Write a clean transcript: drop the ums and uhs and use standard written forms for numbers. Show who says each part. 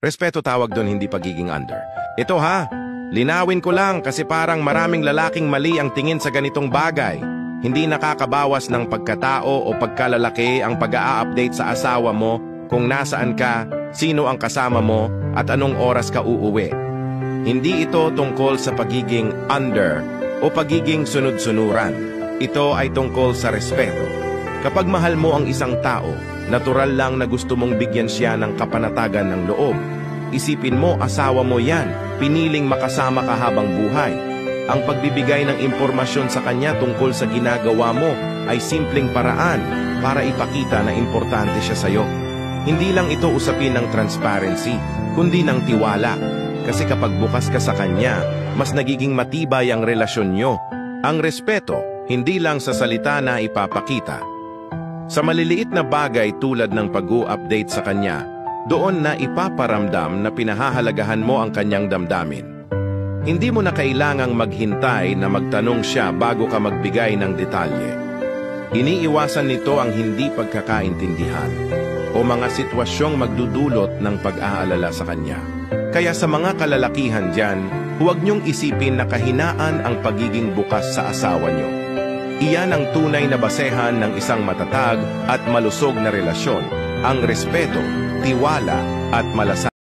Speaker 1: Respeto tawag doon, hindi pagiging under. Ito ha, linawin ko lang kasi parang maraming lalaking mali ang tingin sa ganitong bagay. Hindi nakakabawas ng pagkatao o pagkalalaki ang pag-a-update sa asawa mo kung nasaan ka, sino ang kasama mo, at anong oras ka uuwi. Hindi ito tungkol sa pagiging under o pagiging sunod-sunuran. Ito ay tungkol sa respeto. Kapag mahal mo ang isang tao, natural lang na gusto mong bigyan siya ng kapanatagan ng loob. Isipin mo, asawa mo yan, piniling makasama ka habang buhay. Ang pagbibigay ng impormasyon sa kanya tungkol sa ginagawa mo ay simpleng paraan para ipakita na importante siya sa'yo. Hindi lang ito usapin ng transparency, kundi ng tiwala. Kasi kapag bukas ka sa kanya, mas nagiging matibay ang relasyon nyo. Ang respeto, hindi lang sa salita na ipapakita. Sa maliliit na bagay tulad ng pag-u-update sa kanya, doon na ipaparamdam na pinahahalagahan mo ang kanyang damdamin. Hindi mo na kailangang maghintay na magtanong siya bago ka magbigay ng detalye. Iniiwasan nito ang hindi pagkakaintindihan o mga sitwasyong magdudulot ng pag-aalala sa kanya. Kaya sa mga kalalakihan dyan, huwag niyong isipin na kahinaan ang pagiging bukas sa asawa niyo. Iyan ang tunay na basehan ng isang matatag at malusog na relasyon, ang respeto, tiwala at malasakit.